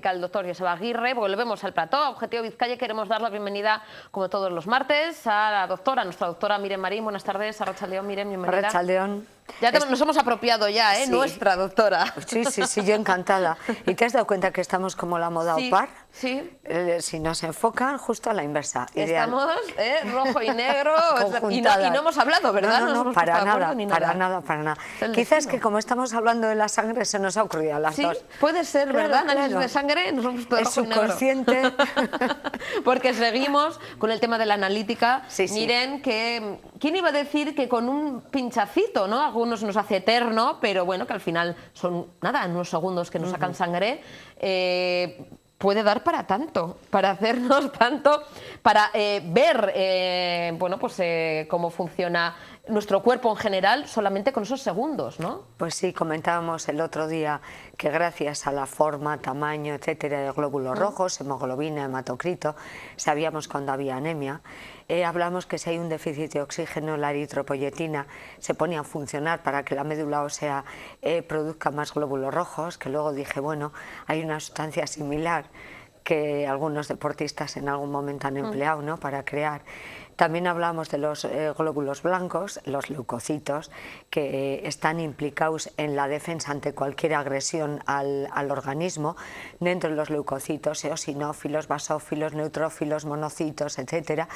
El doctor Joseba Aguirre. Volvemos al plató, a Objetivo Vizcaya. Queremos dar la bienvenida, como todos los martes, a la doctora, nuestra doctora Miren Marín. Buenas tardes, Arratsaldeon, Miren, bienvenida. Arratsaldeon. Ya nos hemos apropiado ya, sí. Nuestra doctora. Sí, yo encantada. ¿Y te has dado cuenta que estamos como la moda sí, opar? Sí. Si nos enfocan, justo a la inversa. Estamos rojo y negro y no hemos hablado, ¿verdad? No, para nada. Quizás que como estamos hablando de la sangre se nos ha ocurrido a las dos. Puede ser, ¿verdad? Análisis de sangre, nos hemos es subconsciente. Porque seguimos con el tema de la analítica. Sí. Miren, que ¿quién iba a decir que con un pinchacito, ¿no? Algunos nos hace eterno, pero bueno, que al final son, nada, unos segundos que nos sacan sangre, puede dar para tanto, para hacernos tanto, para ver, bueno, pues cómo funciona nuestro cuerpo en general solamente con esos segundos, ¿no? Pues sí, comentábamos el otro día que gracias a la forma, tamaño, etcétera, de glóbulos rojos, hemoglobina, hematocrito, sabíamos cuando había anemia. Hablamos que si hay un déficit de oxígeno, la eritropoyetina se pone a funcionar para que la médula ósea produzca más glóbulos rojos, que luego dije, bueno, hay una sustancia similar que algunos deportistas en algún momento han empleado, ¿no?, para crear. También hablamos de los glóbulos blancos, los leucocitos, que están implicados en la defensa ante cualquier agresión al organismo. Dentro de los leucocitos, eosinófilos, basófilos, neutrófilos, monocitos, etcétera,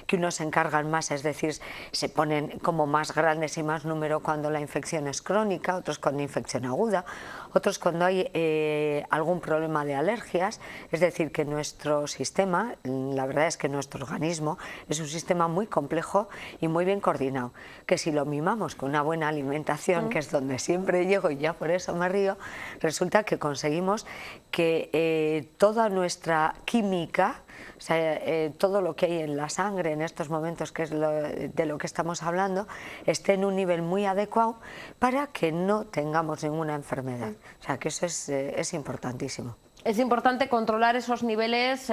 que unos se encargan más, es decir, se ponen como más grandes y más número cuando la infección es crónica, otros cuando infección aguda, otros cuando hay algún problema de alergias, es decir, que nuestro sistema, la verdad es que nuestro organismo es un sistema muy complejo y muy bien coordinado, que si lo mimamos con una buena alimentación, que es donde siempre llego y ya por eso me río, resulta que conseguimos que toda nuestra química, o sea, todo lo que hay en la sangre en estos momentos, que es de lo que estamos hablando, esté en un nivel muy adecuado para que no tengamos ninguna enfermedad. O sea, que eso es importantísimo. Es importante controlar esos niveles,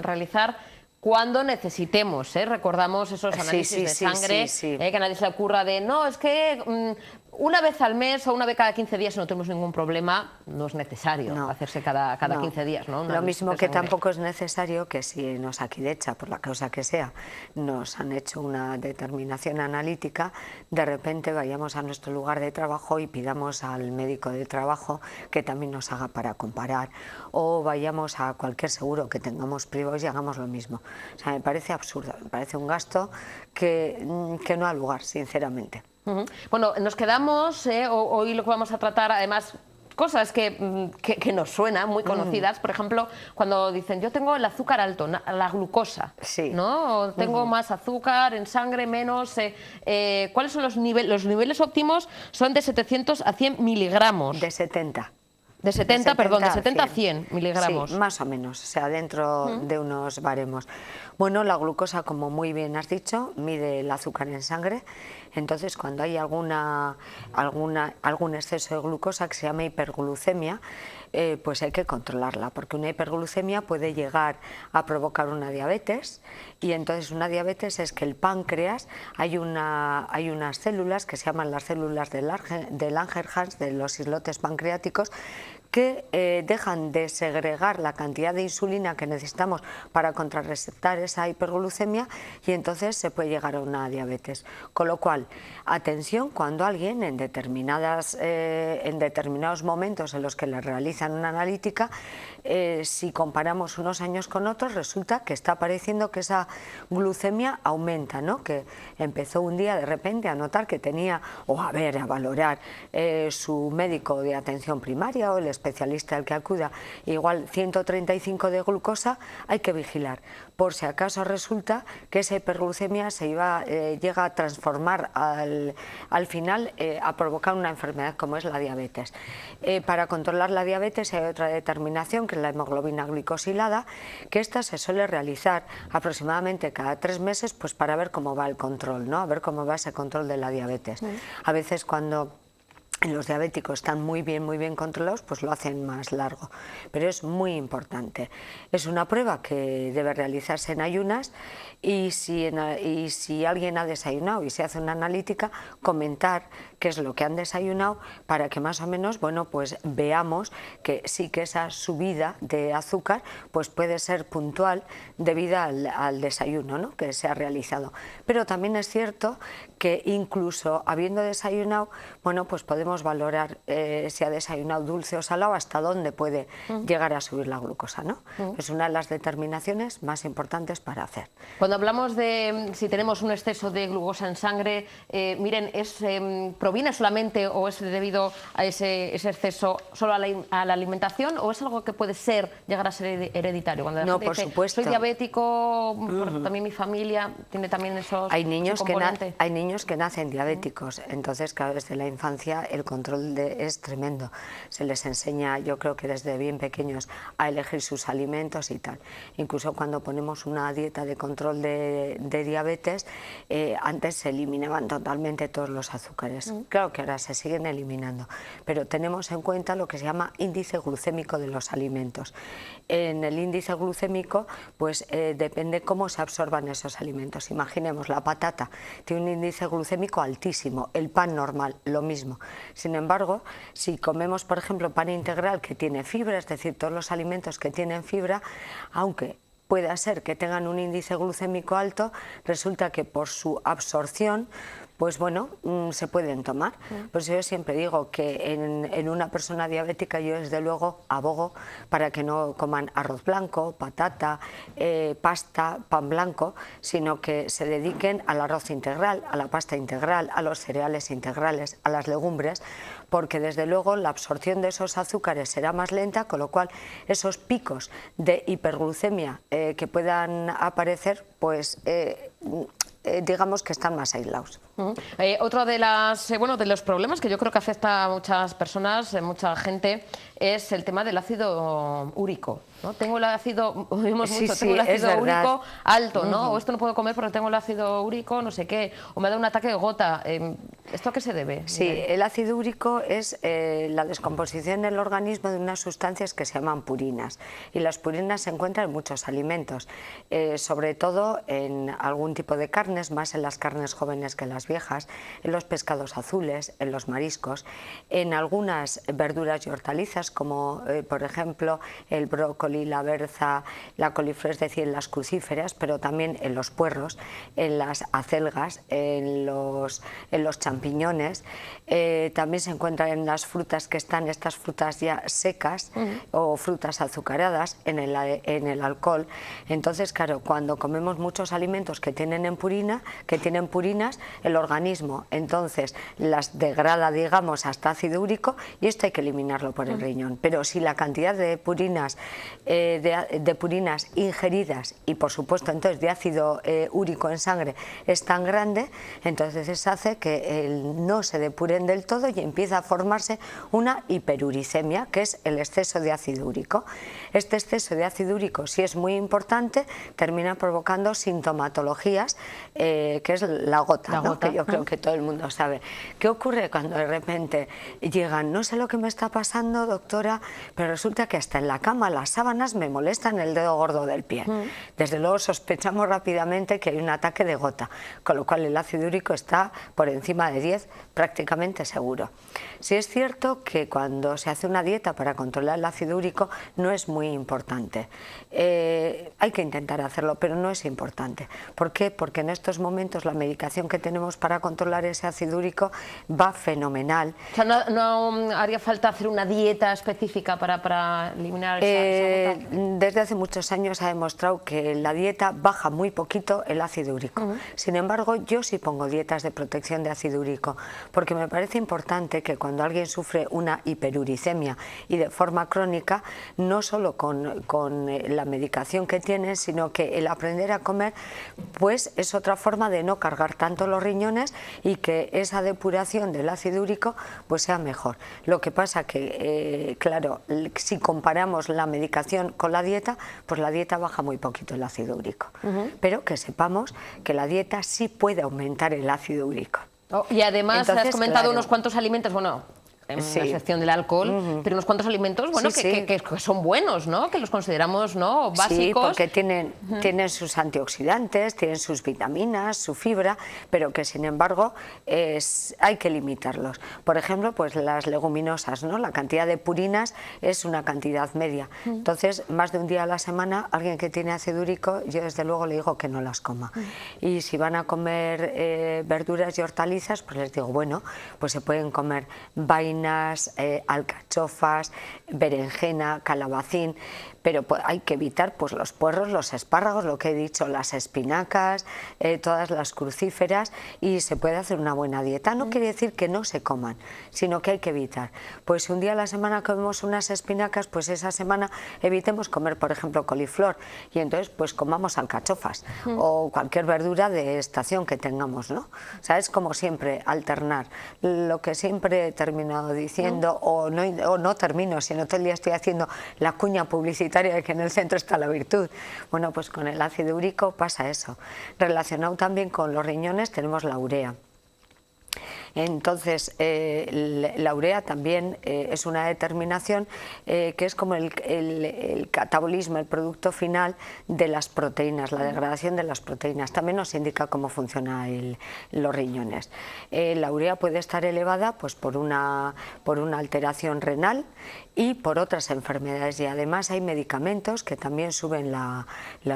realizar cuando necesitemos, recordamos esos análisis de sangre, que a nadie se le ocurra de, no, es que una vez al mes o una vez cada 15 días no tenemos ningún problema, no es necesario hacerse cada 15 días. ¿no? Lo mismo que tampoco es necesario que si en Osakidetza, por la causa que sea, nos han hecho una determinación analítica, de repente vayamos a nuestro lugar de trabajo y pidamos al médico de trabajo que también nos haga para comparar, o vayamos a cualquier seguro que tengamos privados y hagamos lo mismo. O sea, me parece absurdo, me parece un gasto que no ha lugar, sinceramente. Bueno, nos quedamos, hoy lo que vamos a tratar, además, cosas que nos suenan muy conocidas, por ejemplo, cuando dicen, yo tengo el azúcar alto, la glucosa, ¿no? O tengo más azúcar en sangre, menos. ¿Cuáles son los niveles? Los niveles óptimos son de 700 a 100 miligramos. De 70. De 70, perdón, de 70 a 100 miligramos. Sí, más o menos, o sea, dentro de unos baremos. Bueno, la glucosa, como muy bien has dicho, mide el azúcar en sangre. Entonces, cuando hay algún exceso de glucosa que se llama hiperglucemia, pues hay que controlarla, porque una hiperglucemia puede llegar a provocar una diabetes, y entonces una diabetes es que el páncreas, hay unas células que se llaman las células de Langerhans, de los islotes pancreáticos, que dejan de segregar la cantidad de insulina que necesitamos para contrarrestar esa hiperglucemia, y entonces se puede llegar a una diabetes. Con lo cual, atención cuando alguien en determinados momentos en los que le realizan una analítica, si comparamos unos años con otros, resulta que está apareciendo que esa glucemia aumenta, ¿no? Que empezó un día de repente a notar que tenía, a valorar su médico de atención primaria o el especialista al que acuda, igual 135 de glucosa, hay que vigilar, por si acaso resulta que esa hiperglucemia llega a transformar al final a provocar una enfermedad como es la diabetes. Para controlar la diabetes hay otra determinación, que es la hemoglobina glicosilada, que esta se suele realizar aproximadamente cada 3 meses, pues para ver cómo va el control, ¿no? A ver cómo va ese control de la diabetes. A veces cuando en los diabéticos están muy bien controlados, pues lo hacen más largo. Pero es muy importante. Es una prueba que debe realizarse en ayunas y si alguien ha desayunado y se hace una analítica, comentar qué es lo que han desayunado para que más o menos, bueno, pues veamos que sí que esa subida de azúcar pues puede ser puntual debido al desayuno, ¿no?, que se ha realizado. Pero también es cierto que incluso habiendo desayunado, bueno, pues podemos valorar si ha desayunado dulce o salado, hasta dónde puede llegar a subir la glucosa, ¿no? Es una de las determinaciones más importantes para hacer. Cuando hablamos de si tenemos un exceso de glucosa en sangre, miren, ¿proviene solamente o es debido a ese exceso solo a la alimentación, o es algo que puede llegar a ser hereditario? Cuando la No, gente por dice, supuesto. soy diabético, también mi familia tiene también esos Hay niños que nacen diabéticos, entonces claro, desde la infancia el control es tremendo. Se les enseña, yo creo que desde bien pequeños, a elegir sus alimentos y tal. Incluso cuando ponemos una dieta de control de diabetes, antes se eliminaban totalmente todos los azúcares. Claro que ahora se siguen eliminando, pero tenemos en cuenta lo que se llama índice glucémico de los alimentos. En el índice glucémico, pues depende cómo se absorban esos alimentos. Imaginemos, la patata tiene un índice glucémico altísimo, el pan normal, lo mismo. Sin embargo, si comemos, por ejemplo, pan integral que tiene fibra, es decir, todos los alimentos que tienen fibra, aunque pueda ser que tengan un índice glucémico alto, resulta que por su absorción, pues bueno, se pueden tomar. Pues yo siempre digo que en una persona diabética yo desde luego abogo para que no coman arroz blanco, patata, pasta, pan blanco, sino que se dediquen al arroz integral, a la pasta integral, a los cereales integrales, a las legumbres, porque desde luego la absorción de esos azúcares será más lenta, con lo cual esos picos de hiperglucemia que puedan aparecer, pues digamos que están más aislados. Otro de los problemas que yo creo que afecta a muchas personas, mucha gente, es el tema del ácido úrico, ¿no? Tengo el ácido, oímos mucho, tengo el ácido úrico alto, ¿no? O esto no puedo comer porque tengo el ácido úrico, no sé qué, o me da un ataque de gota. ¿Esto a qué se debe? Sí, el ácido úrico es la descomposición en el organismo de unas sustancias que se llaman purinas, y las purinas se encuentran en muchos alimentos, sobre todo en algún tipo de carnes, más en las carnes jóvenes que en las viejas, en los pescados azules, en los mariscos, en algunas verduras y hortalizas como por ejemplo el brócoli, la berza, la coliflor, es decir, en las crucíferas, pero también en los puerros, en las acelgas, en los champiñones. También se encuentra en las frutas que están, estas frutas ya secas o frutas azucaradas, en el alcohol. Entonces, claro, cuando comemos muchos alimentos que tienen purinas, el organismo entonces las degrada, digamos, hasta ácido úrico, y esto hay que eliminarlo por el riñón. Pero si la cantidad de purinas ingeridas y por supuesto entonces de ácido úrico en sangre es tan grande, entonces eso hace que no se depuren del todo y empieza a formarse una hiperuricemia, que es el exceso de ácido úrico. Este exceso de ácido úrico, si es muy importante, termina provocando sintomatologías, que es la gota, ¿no?, que yo creo que todo el mundo sabe. ¿Qué ocurre cuando de repente llegan? No sé lo que me está pasando, doctora, pero resulta que hasta en la cama las sábanas me molestan el dedo gordo del pie. Desde luego sospechamos rápidamente que hay un ataque de gota, con lo cual el ácido úrico está por encima de 10 prácticamente seguro. Sí es cierto que cuando se hace una dieta para controlar el ácido úrico no es muy importante. Hay que intentar hacerlo, pero no es importante. ¿Por qué? Porque en estos momentos la medicación que tenemos para controlar ese ácido úrico va fenomenal. O sea, no haría falta hacer una dieta específica para eliminar esa gota. Desde hace muchos años se ha demostrado que la dieta baja muy poquito el ácido úrico. Sin embargo, yo sí pongo dietas de protección de ácido úrico, porque me parece importante que cuando alguien sufre una hiperuricemia y de forma crónica, no solo con la medicación que tiene, sino que el aprender a comer pues es otra forma de no cargar tanto los riñones y que esa depuración del ácido úrico pues sea mejor. Lo que pasa que, claro, si comparamos la medicación con la dieta, pues la dieta baja muy poquito el ácido úrico. Pero que sepamos que la dieta sí puede aumentar el ácido úrico. Y además entonces, has comentado claro, unos cuantos alimentos, bueno, en Sí. la sección del alcohol, pero unos cuantos alimentos, bueno, Sí, que son buenos, ¿no? Que los consideramos, ¿no?, básicos. Sí, porque tienen sus antioxidantes, tienen sus vitaminas, su fibra, pero que sin embargo hay que limitarlos. Por ejemplo, pues las leguminosas, ¿no? La cantidad de purinas es una cantidad media. Entonces, más de un día a la semana, alguien que tiene ácido úrico, yo desde luego le digo que no las coma. Y si van a comer verduras y hortalizas, pues les digo, bueno, pues se pueden comer vainas, alcachofas, berenjena, calabacín, pero pues hay que evitar pues los puerros, los espárragos, lo que he dicho, las espinacas, todas las crucíferas, y se puede hacer una buena dieta. No quiere decir que no se coman, sino que hay que evitar. Pues si un día a la semana comemos unas espinacas, pues esa semana evitemos comer, por ejemplo, coliflor, y entonces pues comamos alcachofas o cualquier verdura de estación que tengamos, ¿no? O sea, es como siempre, alternar. Lo que siempre he terminado diciendo, o no termino, sino todo el día estoy haciendo la cuña publicitaria de que en el centro está la virtud. Bueno, pues con el ácido úrico pasa eso. Relacionado también con los riñones tenemos la urea. Entonces, la urea también es una determinación que es como el catabolismo, el producto final de las proteínas, la degradación de las proteínas. También nos indica cómo funcionan los riñones. La urea puede estar elevada pues, por una alteración renal y por otras enfermedades, y además hay medicamentos que también suben la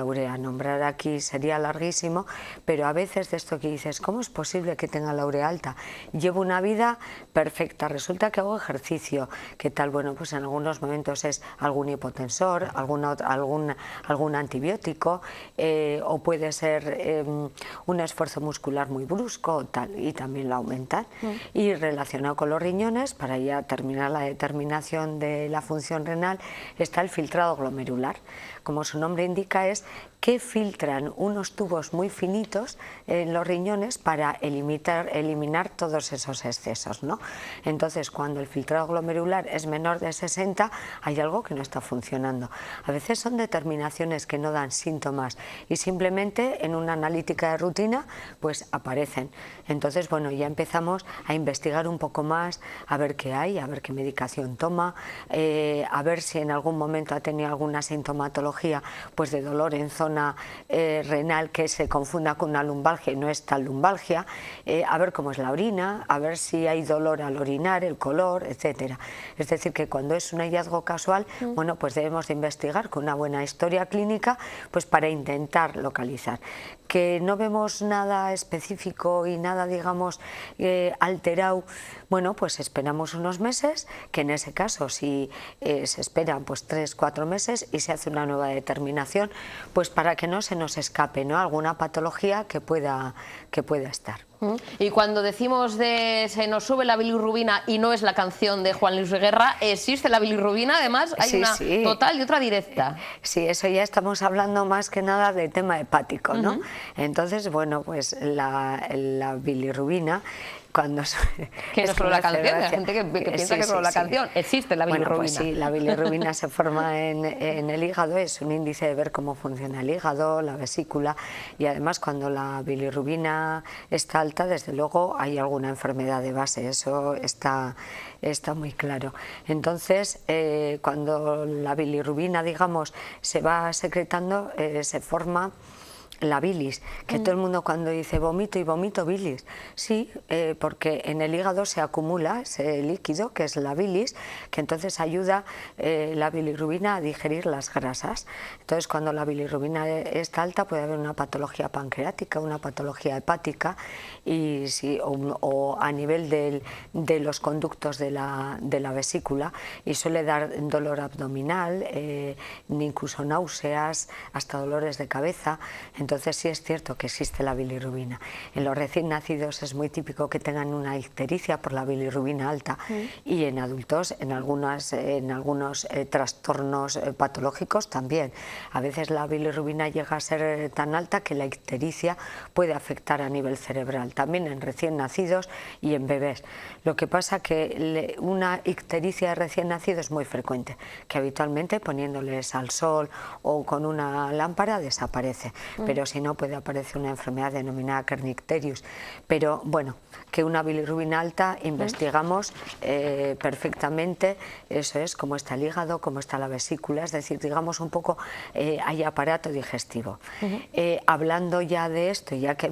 urea. Nombrar aquí sería larguísimo, pero a veces de esto que dices, ¿cómo es posible que tenga la urea alta? Llevo una vida perfecta, resulta que hago ejercicio, ¿qué tal? Bueno, pues en algunos momentos es algún hipotensor, algún antibiótico, o puede ser un esfuerzo muscular muy brusco, tal, y también lo aumentan. Y relacionado con los riñones, para ya terminar la determinación de la función renal, está el filtrado glomerular. Como su nombre indica, es que filtran unos tubos muy finitos en los riñones para eliminar todos esos excesos, ¿no? Entonces, cuando el filtrado glomerular es menor de 60, hay algo que no está funcionando. A veces son determinaciones que no dan síntomas y simplemente en una analítica de rutina pues aparecen. Entonces, bueno, ya empezamos a investigar un poco más, a ver qué hay, a ver qué medicación toma, a ver si en algún momento ha tenido alguna sintomatología pues de dolor en zona renal que se confunda con una lumbalgia y no es tal lumbalgia, a ver cómo es la orina, a ver si hay dolor al orinar, el color, etcétera. Es decir, que cuando es un hallazgo casual, bueno, pues debemos de investigar con una buena historia clínica pues para intentar localizar. Que no vemos nada específico y nada, digamos, alterado, bueno, pues esperamos unos meses, que en ese caso si se esperan pues 3-4 meses y se hace una nueva determinación, pues para que no se nos escape, ¿no?, alguna patología que pueda estar. Y cuando decimos de se nos sube la bilirrubina y no es la canción de Juan Luis Guerra, existe la bilirrubina, además hay una total y otra directa. Sí, eso ya estamos hablando más que nada de tema hepático, ¿no? Entonces, bueno, pues la bilirrubina, cuando que no es solo la canción, hay gente que piensa que es solo la canción, existe la bilirrubina. Bueno, pues sí, la bilirrubina se forma en el hígado, es un índice de ver cómo funciona el hígado, la vesícula, y además cuando la bilirrubina está alta, desde luego hay alguna enfermedad de base, eso está muy claro. Entonces, cuando la bilirrubina, digamos, se va secretando, se forma la bilis, que todo el mundo cuando dice vomito y vomito bilis, sí, porque en el hígado se acumula ese líquido que es la bilis, que entonces ayuda la bilirrubina a digerir las grasas. Entonces, cuando la bilirrubina está alta puede haber una patología pancreática, una patología hepática, y sí, o a nivel de los conductos de la vesícula, y suele dar dolor abdominal, incluso náuseas, hasta dolores de cabeza. Entonces sí es cierto que existe la bilirrubina. En los recién nacidos es muy típico que tengan una ictericia por la bilirrubina alta, y en adultos en algunos trastornos patológicos también. A veces la bilirrubina llega a ser tan alta que la ictericia puede afectar a nivel cerebral, también en recién nacidos y en bebés. Lo que pasa que una ictericia de recién nacido es muy frecuente, que habitualmente poniéndoles al sol o con una lámpara desaparece. Pero pero si no puede aparecer una enfermedad denominada kernicterius. Pero bueno, que una bilirrubina alta investigamos perfectamente, eso es, cómo está el hígado, cómo está la vesícula, es decir, digamos un poco, hay aparato digestivo. Hablando ya de esto, ya que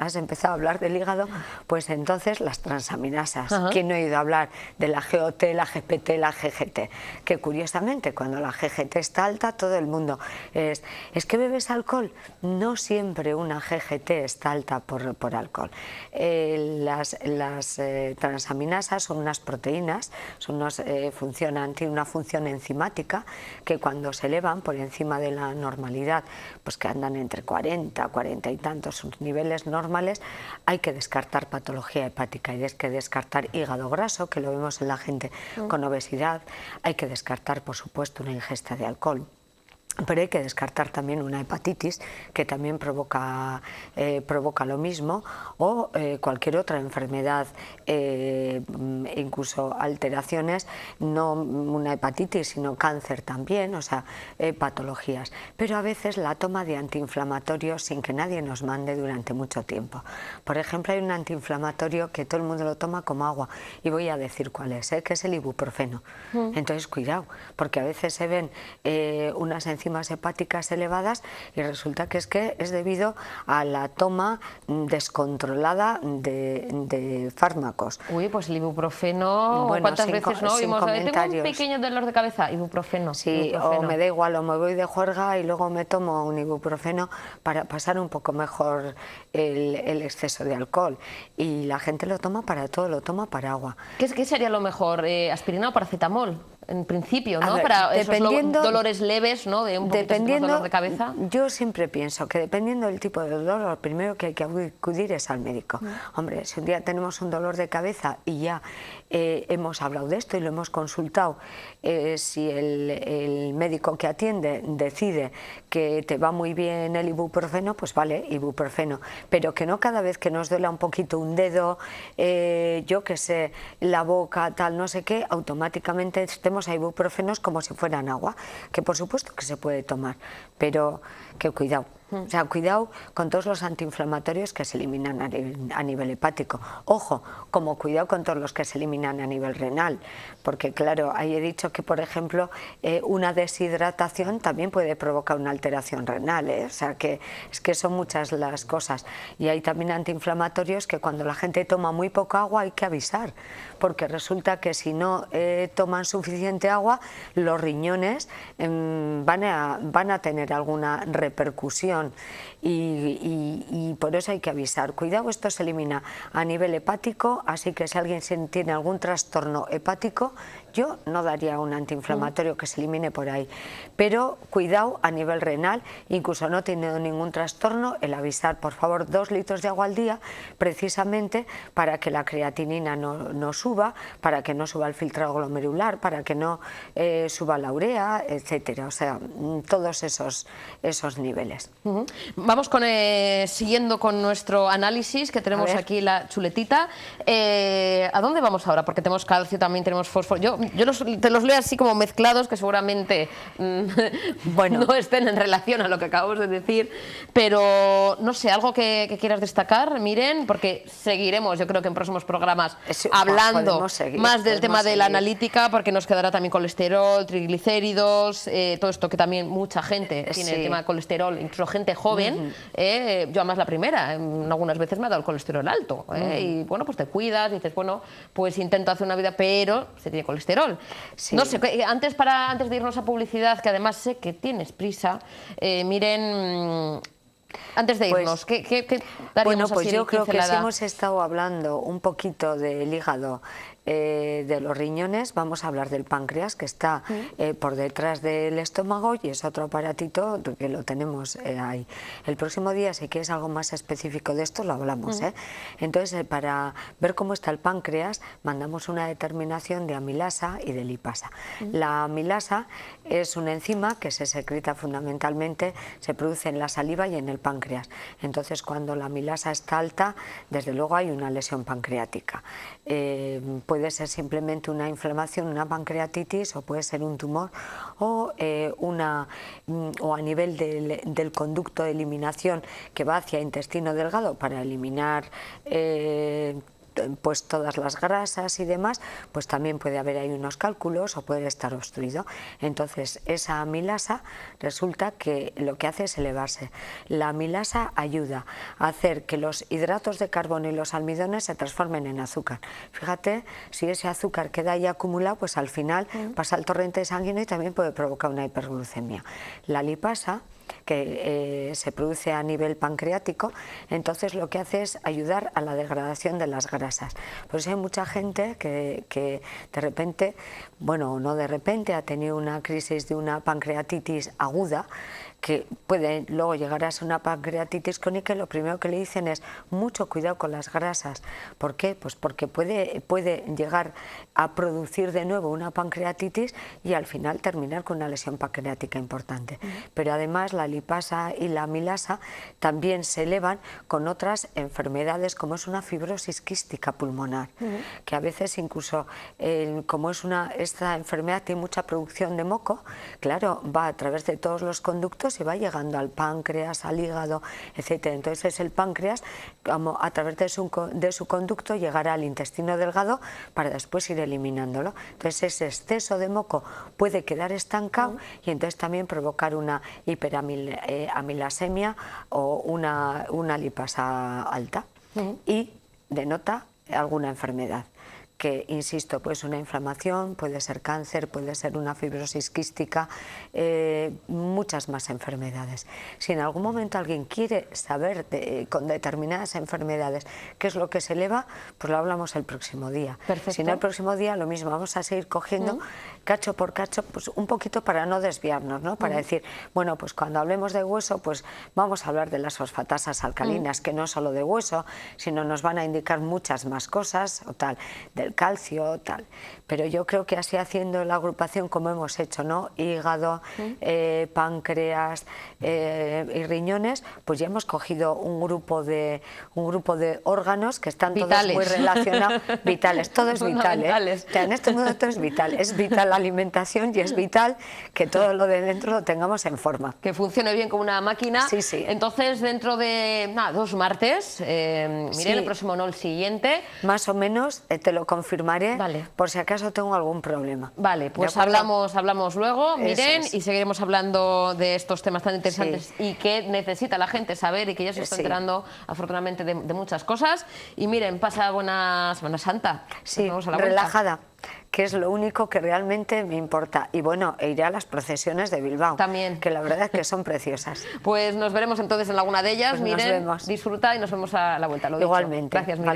has empezado a hablar del hígado, pues entonces las transaminasas. ¿Quién no ha oído hablar de la GOT, la GPT, la GGT? Que curiosamente cuando la GGT está alta, todo el mundo ¿es que bebes alcohol? No siempre una GGT está alta por alcohol. Las transaminasas son unas proteínas, tienen una función enzimática que cuando se elevan por encima de la normalidad, pues que andan entre 40, 40 y tantos, sus niveles normales, hay que descartar patología hepática, hay que descartar hígado graso, que lo vemos en la gente con obesidad, hay que descartar, por supuesto, una ingesta de alcohol. Pero hay que descartar también una hepatitis, que también provoca lo mismo, o cualquier otra enfermedad, incluso alteraciones, no una hepatitis, sino cáncer también, o sea, patologías. Pero a veces la toma de antiinflamatorios sin que nadie nos mande durante mucho tiempo. Por ejemplo, hay un antiinflamatorio que todo el mundo lo toma como agua, y voy a decir cuál es, que es el ibuprofeno. Entonces, cuidado, porque a veces se ven unas enzimas hepáticas elevadas y resulta que es debido a la toma descontrolada de fármacos. Uy, pues el ibuprofeno, bueno, ¿cuántas veces no oímos? Tengo un pequeño dolor de cabeza, ibuprofeno. Sí, ibuprofeno. O me da igual, o me voy de juerga y luego me tomo un ibuprofeno para pasar un poco mejor el exceso de alcohol. Y la gente lo toma para todo, lo toma para agua. ¿Qué sería lo mejor? ¿Aspirina o paracetamol? En principio, ¿no? Ver, para esos dolores leves, ¿no? De un poquito de dolor de cabeza. Yo siempre pienso que dependiendo del tipo de dolor, lo primero que hay que acudir es al médico. Hombre, si un día tenemos un dolor de cabeza y ya hemos hablado de esto y lo hemos consultado, si el médico que atiende decide que te va muy bien el ibuprofeno, pues vale, ibuprofeno. Pero que no cada vez que nos duela un poquito un dedo, yo qué sé, la boca, tal, no sé qué, automáticamente estemos a ibuprofenos como si fueran agua, que por supuesto que se puede tomar, pero que cuidado. O sea, cuidado con todos los antiinflamatorios que se eliminan a nivel hepático. Ojo, como cuidado con todos los que se eliminan a nivel renal, porque claro, ahí he dicho que, por ejemplo, una deshidratación también puede provocar una alteración renal, O sea, que es que son muchas las cosas. Y hay también antiinflamatorios que cuando la gente toma muy poca agua hay que avisar, porque resulta que si no toman suficiente agua, los riñones van a tener alguna repercusión. Y por eso hay que avisar. Cuidado, esto se elimina a nivel hepático, así que si alguien tiene algún trastorno hepático, yo no daría un antiinflamatorio que se elimine por ahí. Pero cuidado a nivel renal, incluso no teniendo ningún trastorno, el avisar, por favor, 2 litros de agua al día, precisamente para que la creatinina no suba, para que no suba el filtrado glomerular, para que no suba la urea, etcétera. O sea, todos esos niveles. Vamos siguiendo con nuestro análisis, que tenemos aquí la chuletita. ¿A dónde vamos ahora? Porque tenemos calcio, también tenemos fósforo. Yo te los leo así como mezclados, que seguramente no estén en relación a lo que acabamos de decir, pero no sé, algo que quieras destacar, Miren, porque seguiremos, yo creo que en próximos programas, hablando más del tema de la analítica, porque nos quedará también colesterol, triglicéridos, todo esto que también mucha gente tiene el tema de colesterol, incluso gente joven, yo además la primera, algunas veces me ha dado el colesterol alto, y bueno, pues te cuidas, dices, bueno, pues intento hacer una vida, pero se tiene colesterol. No sé, antes de irnos a publicidad, que además sé que tienes prisa, Miren, antes de irnos, ¿qué daríamos pues así yo creo que si pincelada? hemos estado hablando un poquito del hígado, de los riñones, vamos a hablar del páncreas, que está por detrás del estómago, y es otro aparatito que lo tenemos ahí. El próximo día, si quieres algo más específico de esto, lo hablamos. Entonces, para ver cómo está el páncreas, mandamos una determinación de amilasa y de lipasa. La amilasa es una enzima que se secreta fundamentalmente, se produce en la saliva y en el páncreas. Entonces, cuando la amilasa está alta, desde luego hay una lesión pancreática. puede ser simplemente una inflamación, una pancreatitis, o puede ser un tumor, o a nivel del conducto de eliminación que va hacia intestino delgado para eliminar pues todas las grasas y demás, pues también puede haber ahí unos cálculos o puede estar obstruido. Entonces esa amilasa resulta que lo que hace es elevarse. La amilasa ayuda a hacer que los hidratos de carbono y los almidones se transformen en azúcar. Fíjate, si ese azúcar queda ahí acumulado, pues al final pasa al torrente sanguíneo y también puede provocar una hiperglucemia. La lipasa, que se produce a nivel pancreático, entonces lo que hace es ayudar a la degradación de las grasas. Por eso hay mucha gente que de repente, bueno, no de repente, ha tenido una crisis de una pancreatitis aguda, que puede luego llegar a ser una pancreatitis crónica, y lo primero que le dicen es mucho cuidado con las grasas. ¿Por qué? Pues porque puede llegar a producir de nuevo una pancreatitis y al final terminar con una lesión pancreática importante. Pero además la lipasa y la amilasa también se elevan con otras enfermedades, como es una fibrosis quística pulmonar, que a veces incluso como esta enfermedad tiene mucha producción de moco, claro, va a través de todos los conductos y va llegando al páncreas, al hígado, etcétera. Entonces es el páncreas, como a través de su conducto, llegará al intestino delgado para después ir eliminándolo. Entonces ese exceso de moco puede quedar estancado y entonces también provocar una hiperamilasemia o una lipasa alta, y denota alguna enfermedad, que, insisto, pues una inflamación, puede ser cáncer, puede ser una fibrosis quística, muchas más enfermedades. Si en algún momento alguien quiere saber con determinadas enfermedades qué es lo que se eleva, pues lo hablamos el próximo día. Perfecto. Si no, el próximo día lo mismo, vamos a seguir cogiendo cacho por cacho, pues un poquito para no desviarnos, ¿no? Para decir, bueno, pues cuando hablemos de hueso, pues vamos a hablar de las fosfatasas alcalinas, que no solo de hueso, sino nos van a indicar muchas más cosas, o tal, del calcio, tal. Pero yo creo que así, haciendo la agrupación como hemos hecho, ¿no? Hígado, páncreas y riñones, pues ya hemos cogido un grupo de órganos que están vitales, todos muy relacionados, vitales, todo es vital, ¿eh? O sea, en este mundo todo es vital la alimentación, y es vital que todo lo de dentro lo tengamos en forma. Que funcione bien como una máquina. Sí, sí. Entonces, dentro de 2 martes, Miren, Sí. el próximo, no el siguiente. Más o menos te lo confirmaré, Vale. por si acaso tengo algún problema. Vale, pues ¿De acuerdo? hablamos luego, Miren, es. y seguiremos hablando de estos temas tan interesantes y que necesita la gente saber, y que ya se está enterando, afortunadamente, de muchas cosas. Y Miren, pasa buena Semana Santa. Sí, Nos vemos a la vuelta. relajada, que es lo único que realmente me importa. Y bueno, iré a las procesiones de Bilbao, También. que la verdad es que son preciosas. Pues nos veremos entonces en alguna de ellas. Pues nos Miren, vemos. disfruta y nos vemos a la vuelta. Lo dicho. Igualmente. Gracias, Miren. Vale.